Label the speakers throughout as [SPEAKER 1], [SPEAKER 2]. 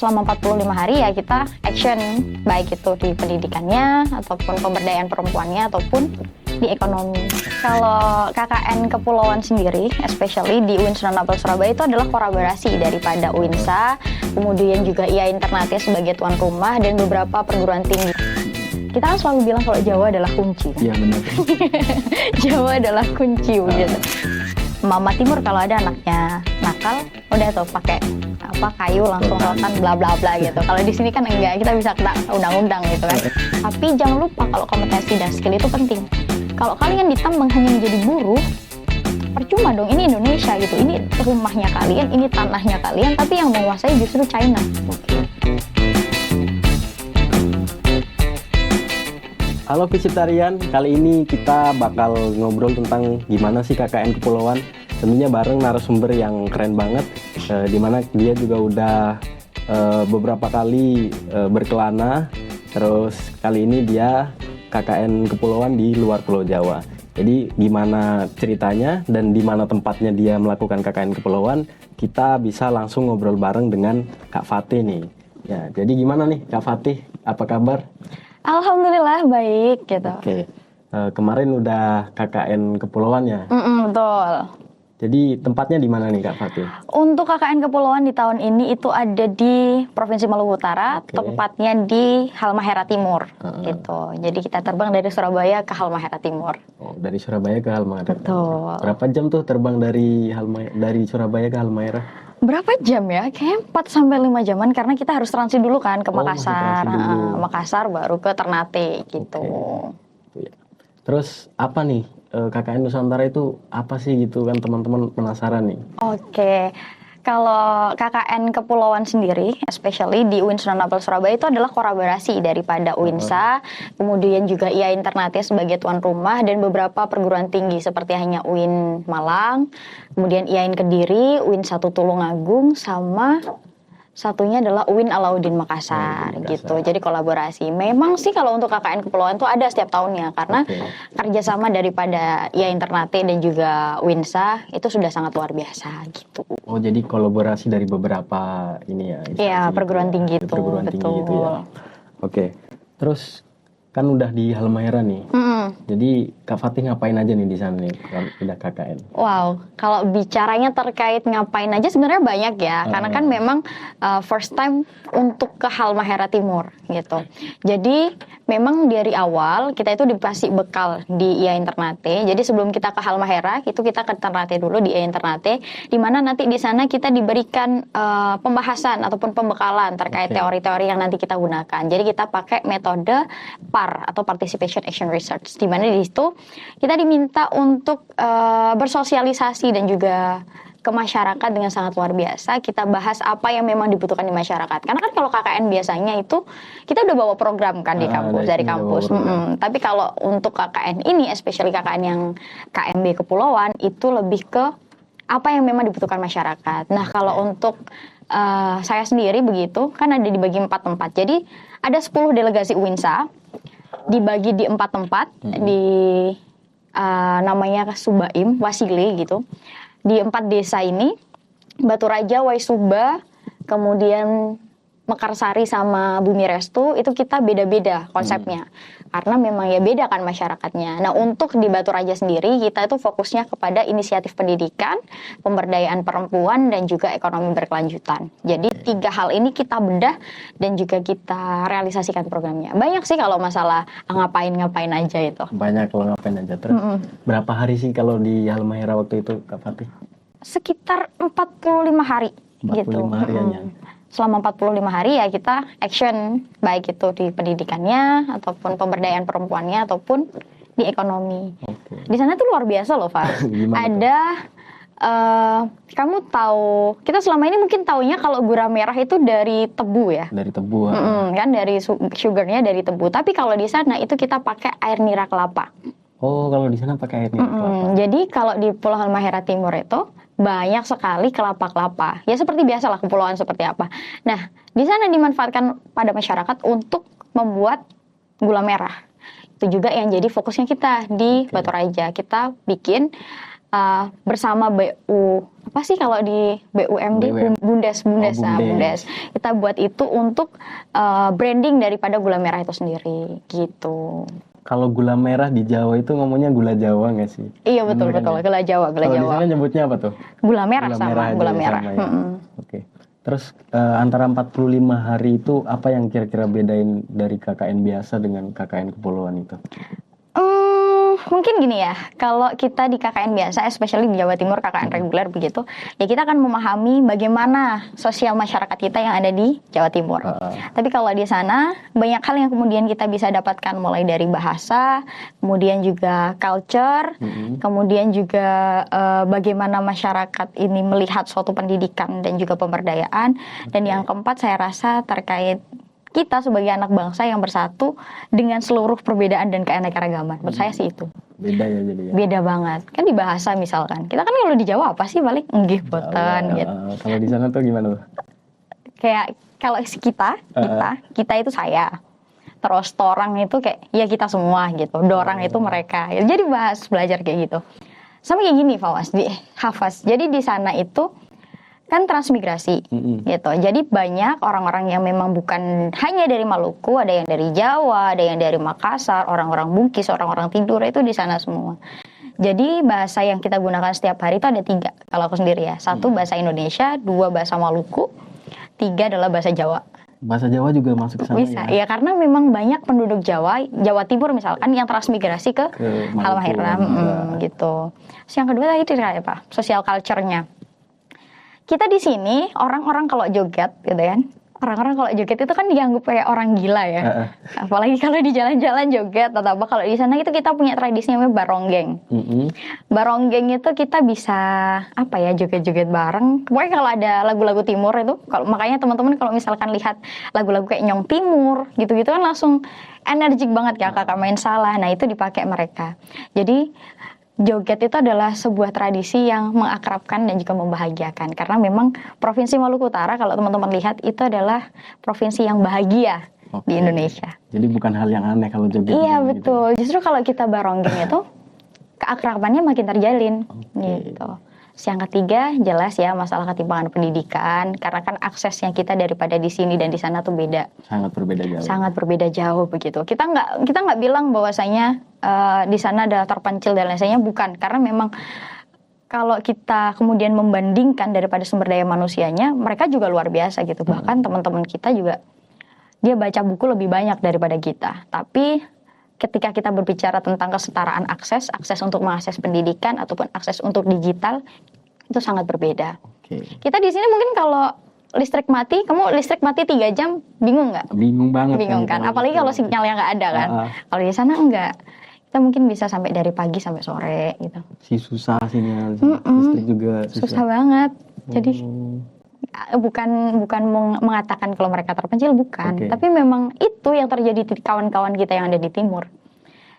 [SPEAKER 1] selama 45 hari ya kita action, baik itu di pendidikannya ataupun pemberdayaan perempuannya ataupun di ekonomi. Kalau KKN Kepulauan sendiri, especially di UIN Sunan Ampel Surabaya, itu adalah kolaborasi daripada UINSA, kemudian juga IA Internate sebagai tuan rumah dan beberapa perguruan tinggi. Kita kan selalu bilang kalau Jawa adalah kunci.
[SPEAKER 2] Iya benar.
[SPEAKER 1] Jawa adalah kunci begitu. Mama Timur kalau ada anaknya nakal, udah tuh pakai kayu langsung rotan bla bla bla gitu. Kalau di sini kan enggak, kita bisa kena undang-undang gitu kan. Tapi jangan lupa kalau kompetensi dan skill itu penting. Kalau kalian ditambang hanya menjadi buruh, percuma dong. Ini Indonesia gitu, ini rumahnya kalian, ini tanahnya kalian, tapi yang menguasai justru China.
[SPEAKER 2] Halo Visitarian, kali ini kita bakal ngobrol tentang gimana sih KKN Kepulauan. Tentunya bareng narasumber yang keren banget, dimana dia juga udah beberapa kali berkelana. Terus kali ini dia KKN Kepulauan di luar Pulau Jawa. Jadi gimana ceritanya dan di mana tempatnya dia melakukan KKN Kepulauan, kita bisa langsung ngobrol bareng dengan Kak Fatih nih. Ya, jadi gimana nih Kak Fatih, apa kabar?
[SPEAKER 1] Alhamdulillah baik gitu.
[SPEAKER 2] Oke, kemarin udah KKN Kepulauan ya?
[SPEAKER 1] Betul.
[SPEAKER 2] Jadi tempatnya di mana nih Kak Fatih?
[SPEAKER 1] Untuk KKN Kepulauan di tahun ini itu ada di Provinsi Maluku Utara, tepatnya di Halmahera Timur gitu. Jadi kita terbang dari Surabaya ke Halmahera Timur.
[SPEAKER 2] Oh, dari Surabaya ke Halmahera.
[SPEAKER 1] Betul.
[SPEAKER 2] Berapa jam tuh terbang dari Surabaya ke Halmahera?
[SPEAKER 1] Berapa jam ya? Kayaknya 4-5 jaman karena kita harus transit dulu kan ke Makassar. Makassar baru ke Ternate gitu.
[SPEAKER 2] Okay. Terus apa nih KKN Nusantara itu apa sih gitu kan, teman-teman penasaran nih.
[SPEAKER 1] Oke. Kalau KKN Kepulauan sendiri, especially di UIN Sunan Ampel Surabaya, itu adalah kolaborasi daripada UINSA, kemudian juga IA Internate sebagai tuan rumah dan beberapa perguruan tinggi seperti hanya UIN Malang, kemudian IAIN Kediri, UIN 1 Tulungagung, sama satunya adalah UIN Alauddin Makassar gitu. Jadi kolaborasi. Memang sih kalau untuk KKN Kepulauan itu ada setiap tahunnya karena kerjasama daripada IA Internate dan juga UINSA itu sudah sangat luar biasa gitu.
[SPEAKER 2] Oh, jadi kolaborasi dari beberapa ini ya?
[SPEAKER 1] Iya, perguruan tinggi itu.
[SPEAKER 2] Perguruan tinggi itu ya. Oke. Terus kan udah di Halmahera nih. Jadi Kak Fatih ngapain aja nih di sana nih kalau udah KKN?
[SPEAKER 1] Wow, kalau bicaranya terkait ngapain aja sebenarnya banyak ya. Karena kan memang first time untuk ke Halmahera Timur gitu. Jadi memang dari awal kita itu dikasih bekal di IA Internate. Jadi sebelum kita ke Halmahera, itu kita ke Ternate dulu di IA Internate, di mana nanti di sana kita diberikan pembahasan ataupun pembekalan terkait teori-teori yang nanti kita gunakan. Jadi kita pakai metode PAR atau Participation Action Research, di mana di situ kita diminta untuk bersosialisasi dan juga ke masyarakat dengan sangat luar biasa. Kita bahas apa yang memang dibutuhkan di masyarakat. Karena kan kalau KKN biasanya itu kita udah bawa program kan di kampus, dari kampus. Tapi kalau untuk KKN ini, especially KKN yang KMB Kepulauan, itu lebih ke apa yang memang dibutuhkan masyarakat. Nah, kalau untuk saya sendiri begitu, kan ada dibagi 4 tempat. Jadi ada 10 delegasi UINSA dibagi di 4 tempat di namanya Subaim, Wasile gitu. Di 4 desa ini, Batu Raja, Waisuba, kemudian Mekarsari sama Bumi Restu, itu kita beda-beda konsepnya. Karena memang ya beda kan masyarakatnya. Nah, untuk di Batu Raja sendiri, kita itu fokusnya kepada inisiatif pendidikan, pemberdayaan perempuan, dan juga ekonomi berkelanjutan. Jadi 3 hal ini kita bedah dan juga kita realisasikan programnya. Banyak sih kalau masalah ngapain-ngapain aja itu.
[SPEAKER 2] Banyak kalau ngapain aja. Terus berapa hari sih kalau di Halmahera waktu itu Kak Fatih?
[SPEAKER 1] Sekitar 45 hari
[SPEAKER 2] 45
[SPEAKER 1] gitu.
[SPEAKER 2] hariannya.
[SPEAKER 1] Selama 45 hari ya kita action, baik itu di pendidikannya ataupun pemberdayaan perempuannya ataupun di ekonomi. Di sana tuh luar biasa loh, Pak. Ada kamu tahu, kita selama ini mungkin taunya kalau gula merah itu dari tebu ya.
[SPEAKER 2] Dari tebu.
[SPEAKER 1] Kan dari sugarnya dari tebu. Tapi kalau di sana itu kita pakai air nira kelapa.
[SPEAKER 2] Oh, kalau di sana pakai air nira kelapa.
[SPEAKER 1] Jadi kalau di Pulau Halmahera Timur itu banyak sekali kelapa-kelapa. Ya seperti biasalah kepulauan seperti apa. Nah, di sana dimanfaatkan pada masyarakat untuk membuat gula merah. Itu juga yang jadi fokusnya kita di Batu Raja. Kita bikin bersama BU apa sih kalau di BUMD Bundes nah, Bundes kita buat itu untuk branding daripada gula merah itu sendiri gitu.
[SPEAKER 2] Kalau gula merah di Jawa itu ngomongnya gula Jawa nggak sih?
[SPEAKER 1] Iya betul
[SPEAKER 2] Bener kan ya?
[SPEAKER 1] gula Jawa
[SPEAKER 2] Kalau di sana nyebutnya apa tuh?
[SPEAKER 1] gula merah
[SPEAKER 2] Gula
[SPEAKER 1] sama
[SPEAKER 2] merah
[SPEAKER 1] gula
[SPEAKER 2] aja ya,
[SPEAKER 1] merah.
[SPEAKER 2] sama ya? Oke. Terus antara 45 hari itu apa yang kira-kira bedain dari KKN biasa dengan KKN kepulauan itu?
[SPEAKER 1] Mungkin gini ya, kalau kita di KKN biasa, especially di Jawa Timur KKN reguler begitu, ya kita akan memahami bagaimana sosial masyarakat kita yang ada di Jawa Timur. Tapi kalau di sana banyak hal yang kemudian kita bisa dapatkan mulai dari bahasa, kemudian juga culture, kemudian juga bagaimana masyarakat ini melihat suatu pendidikan dan juga pemberdayaan. Dan yang keempat saya rasa terkait kita sebagai anak bangsa yang bersatu dengan seluruh perbedaan dan keanekaragaman. Menurut saya sih itu.
[SPEAKER 2] Beda ya jadi ya?
[SPEAKER 1] Beda banget. Kan di bahasa misalkan. Kita kan kalau di Jawa apa sih paling nggih boten gitu.
[SPEAKER 2] Kalau di sana tuh gimana tuh?
[SPEAKER 1] Kayak kalau kita itu saya. Terus torang itu kayak ya kita semua gitu. Dorang itu mereka. Jadi belajar kayak gitu. Sama kayak gini Hafaz. Jadi di sana itu kan transmigrasi gitu. Jadi banyak orang-orang yang memang bukan hanya dari Maluku, ada yang dari Jawa, ada yang dari Makassar, orang-orang Bugis, orang-orang Tidore itu di sana semua. Jadi bahasa yang kita gunakan setiap hari itu ada 3 kalau aku sendiri ya. 1 bahasa Indonesia, 2 bahasa Maluku, 3 adalah bahasa Jawa.
[SPEAKER 2] Bahasa Jawa juga masuk ke sana
[SPEAKER 1] Bisa, ya karena memang banyak penduduk Jawa Timur misalkan yang transmigrasi ke Halmahera gitu. Terus yang kedua tadi kayak apa? Social culture-nya. Kita di sini orang-orang kalau joget gitu kan, orang-orang kalau joget itu kan dianggap kayak orang gila ya. Apalagi kalau di jalan-jalan joget atau apa. Kalau di sana itu kita punya tradisi namanya baronggeng. Baronggeng itu kita bisa apa ya, joget-joget bareng. Pokoknya kalau ada lagu-lagu timur itu, makanya teman-teman kalau misalkan lihat lagu-lagu kayak Nyong Timur gitu-gitu kan langsung energik banget ya, kakak main salah. Nah itu dipakai mereka. Jadi joget itu adalah sebuah tradisi yang mengakrabkan dan juga membahagiakan. Karena memang Provinsi Maluku Utara, kalau teman-teman lihat, itu adalah provinsi yang bahagia di Indonesia.
[SPEAKER 2] Jadi bukan hal yang aneh kalau joget.
[SPEAKER 1] Iya betul. Justru kalau kita baronggeng itu, keakrabannya makin terjalin. Gitu. Yang ketiga, jelas ya masalah ketimpangan pendidikan. Karena kan aksesnya kita daripada di sini dan di sana tuh beda.
[SPEAKER 2] Sangat berbeda jauh. Sangat
[SPEAKER 1] berbeda jauh begitu. Kita nggak bilang bahwasanya di sana ada terpencil dan lain-lainnya, bukan. Karena memang kalau kita kemudian membandingkan daripada sumber daya manusianya, mereka juga luar biasa gitu. Bahkan teman-teman kita juga dia baca buku lebih banyak daripada kita. Tapi ketika kita berbicara tentang kesetaraan akses untuk mengakses pendidikan ataupun akses untuk digital, itu sangat berbeda. Kita di sini mungkin kalau listrik mati, kamu listrik mati 3 jam, bingung nggak?
[SPEAKER 2] Bingung banget.
[SPEAKER 1] Bingung kan? Apalagi kalau sinyalnya nggak ada kan? Kalau di sana enggak. Kita mungkin bisa sampai dari pagi sampai sore gitu.
[SPEAKER 2] Susah sinyal, listrik juga
[SPEAKER 1] susah banget. Jadi bukan mengatakan kalau mereka terpencil, bukan. Tapi memang itu yang terjadi di kawan-kawan kita yang ada di timur.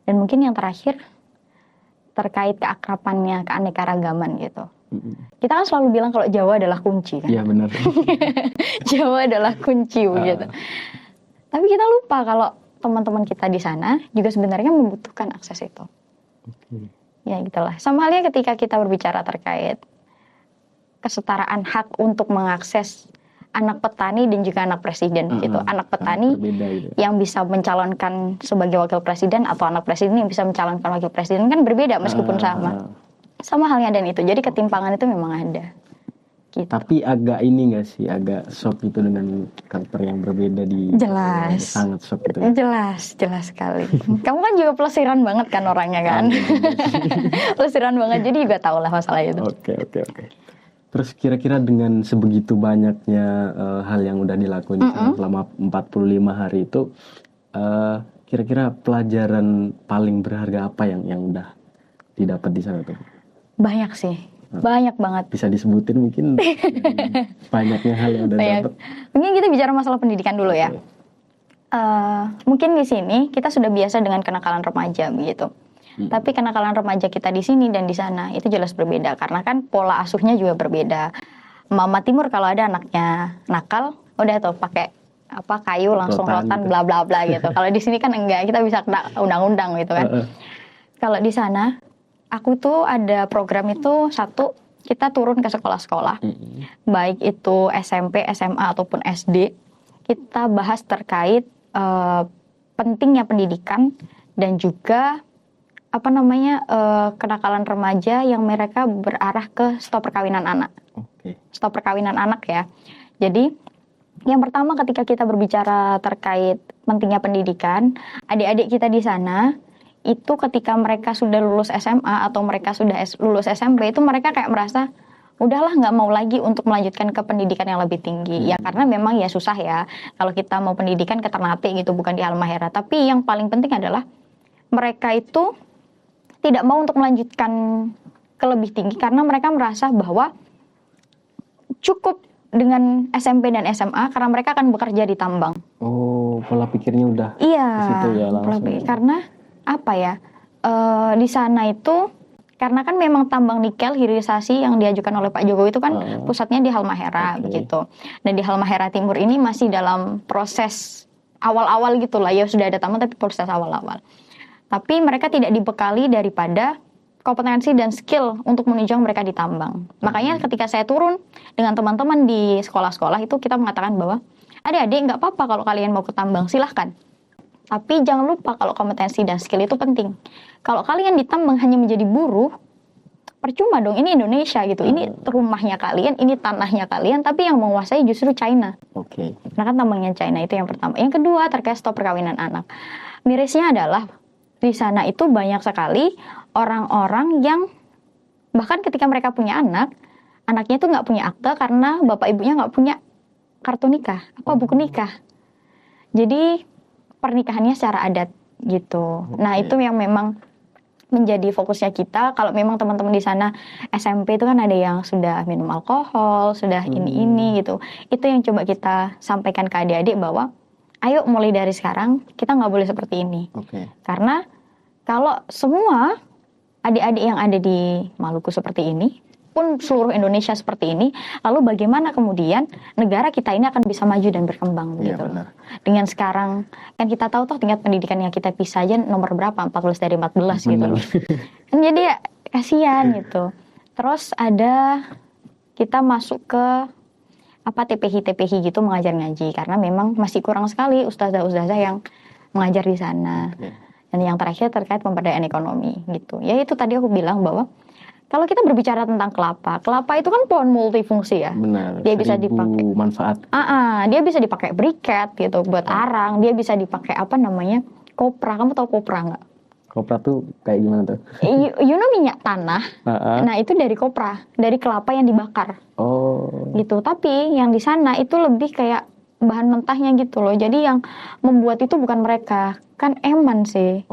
[SPEAKER 1] Dan mungkin yang terakhir terkait keakrabannya, keanekaragaman gitu. Kita kan selalu bilang kalau Jawa adalah kunci kan.
[SPEAKER 2] Iya benar.
[SPEAKER 1] Jawa adalah kunci begitu. Tapi kita lupa kalau teman-teman kita di sana juga sebenarnya membutuhkan akses itu. Ya gitulah. Sama halnya ketika kita berbicara terkait kesetaraan hak untuk mengakses anak petani dan juga anak presiden gitu. Anak petani yang bisa mencalonkan sebagai wakil presiden atau anak presiden yang bisa mencalonkan wakil presiden kan berbeda meskipun sama halnya dan itu. Jadi ketimpangan itu memang ada. Gitu.
[SPEAKER 2] Tapi agak ini nggak sih, agak shock gitu dengan karakter yang berbeda di.
[SPEAKER 1] Jelas.
[SPEAKER 2] Sangat shock gitu.
[SPEAKER 1] Jelas sekali. Kamu kan juga pelesiran banget kan orangnya kan. Pelesiran banget, jadi juga tahu lah masalah itu.
[SPEAKER 2] Oke. Terus kira-kira dengan sebegitu banyaknya hal yang udah dilakuin selama 45 hari itu, kira-kira pelajaran paling berharga apa yang udah didapat di sana tuh?
[SPEAKER 1] Banyak sih, banyak banget.
[SPEAKER 2] Bisa disebutin mungkin banyaknya hal yang udah dapat.
[SPEAKER 1] Mungkin kita bicara masalah pendidikan dulu ya. Mungkin di sini kita sudah biasa dengan kenakalan remaja begitu. Tapi kenakalan remaja kita di sini dan di sana itu jelas berbeda karena kan pola asuhnya juga berbeda. Mama Timur kalau ada anaknya nakal, udah tuh pakai kayu langsung rotan bla bla bla gitu. Kalau di sini kan enggak, kita bisa kena undang-undang gitu kan. Kalau di sana aku tuh ada program itu satu, kita turun ke sekolah-sekolah, baik itu SMP, SMA ataupun SD, kita bahas terkait pentingnya pendidikan dan juga kenakalan remaja yang mereka berarah ke stop perkawinan anak. Stop perkawinan anak ya. Jadi yang pertama ketika kita berbicara terkait pentingnya pendidikan, adik-adik kita di sana itu ketika mereka sudah lulus SMA atau mereka sudah lulus SMP itu mereka kayak merasa udahlah nggak mau lagi untuk melanjutkan ke pendidikan yang lebih tinggi. Ya karena memang ya susah ya kalau kita mau pendidikan ke Ternate gitu, bukan di Halmahera. Tapi yang paling penting adalah mereka itu tidak mau untuk melanjutkan ke lebih tinggi karena mereka merasa bahwa cukup dengan SMP dan SMA karena mereka akan bekerja di tambang.
[SPEAKER 2] Oh, pola pikirnya udah
[SPEAKER 1] iya,
[SPEAKER 2] ke situ ya langsung.
[SPEAKER 1] Karena apa ya, di sana itu karena kan memang tambang nikel hilirisasi yang diajukan oleh Pak Jokowi itu kan pusatnya di Halmahera begitu. Dan di Halmahera Timur ini masih dalam proses awal-awal gitulah, ya sudah ada tambang tapi proses awal-awal. Tapi mereka tidak dibekali daripada kompetensi dan skill untuk menunjang mereka di tambang. Makanya ketika saya turun dengan teman-teman di sekolah-sekolah itu kita mengatakan bahwa adik-adik nggak apa-apa kalau kalian mau ke tambang, silahkan. Tapi jangan lupa kalau kompetensi dan skill itu penting. Kalau kalian di tambang hanya menjadi buruh, percuma dong, ini Indonesia gitu. Ini rumahnya kalian, ini tanahnya kalian, tapi yang menguasai justru China. Karena kan tambangnya China, itu yang pertama. Yang kedua terkait stop perkawinan anak. Mirisnya adalah di sana itu banyak sekali orang-orang yang bahkan ketika mereka punya anak, anaknya itu nggak punya akte karena bapak ibunya nggak punya kartu nikah, buku nikah. Jadi pernikahannya secara adat gitu. Nah itu yang memang menjadi fokusnya kita. Kalau memang teman-teman di sana SMP itu kan ada yang sudah minum alkohol, sudah ini gitu. Itu yang coba kita sampaikan ke adik-adik bahwa ayo mulai dari sekarang kita nggak boleh seperti ini. Karena kalau semua adik-adik yang ada di Maluku seperti ini, pun seluruh Indonesia seperti ini, lalu bagaimana kemudian negara kita ini akan bisa maju dan berkembang gitu. Dengan sekarang kan kita tahu toh tingkat pendidikan yang kita bisa aja nomor berapa, 14 dari 14 gitu loh. Kan jadi ya kasihan gitu. Terus ada kita masuk ke TPH gitu mengajar ngaji karena memang masih kurang sekali ustazah-ustazah yang mengajar di sana. Dan yang terakhir terkait pemberdayaan ekonomi gitu. Ya itu tadi aku bilang bahwa kalau kita berbicara tentang kelapa itu kan pohon multifungsi ya.
[SPEAKER 2] Benar.
[SPEAKER 1] Dia bisa dipakai
[SPEAKER 2] manfaat.
[SPEAKER 1] Dia bisa dipakai briket gitu buat arang. Dia bisa dipakai kopra. Kamu tahu kopra nggak?
[SPEAKER 2] Kopra tuh kayak gimana tuh?
[SPEAKER 1] You know minyak tanah. Nah itu dari kopra, dari kelapa yang dibakar. Gitu. Tapi yang di sana itu lebih kayak bahan mentahnya gitu loh. Jadi yang membuat itu bukan mereka, kan eman sih.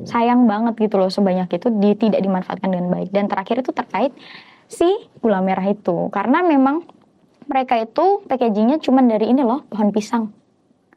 [SPEAKER 1] Sayang banget gitu loh sebanyak itu tidak dimanfaatkan dengan baik. Dan terakhir itu terkait si gula merah itu. Karena memang mereka itu packagingnya cuma dari ini loh, pohon pisang.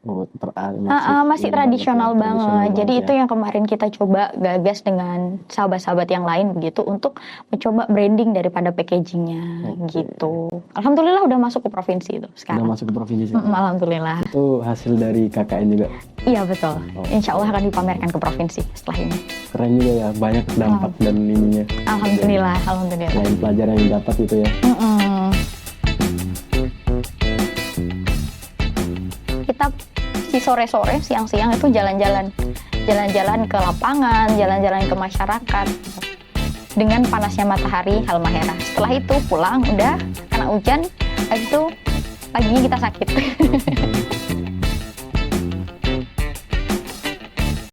[SPEAKER 1] Masih tradisional banget. Jadi itu yang kemarin kita coba gagas dengan sahabat-sahabat yang lain begitu untuk mencoba branding daripada packagingnya gitu. Alhamdulillah udah masuk ke provinsi itu sekarang.
[SPEAKER 2] Udah masuk ke provinsi.
[SPEAKER 1] Alhamdulillah.
[SPEAKER 2] Itu hasil dari KKN juga.
[SPEAKER 1] Iya betul. Insya Allah akan dipamerkan ke provinsi setelah ini.
[SPEAKER 2] Keren juga ya, banyak dampak dan ininya.
[SPEAKER 1] Alhamdulillah.
[SPEAKER 2] Selain pelajaran yang dapat itu ya.
[SPEAKER 1] Kita sore-sore, siang-siang itu jalan-jalan ke lapangan, jalan-jalan ke masyarakat dengan panasnya matahari Halmahera. Setelah itu pulang udah kena hujan, habis itu paginya kita sakit.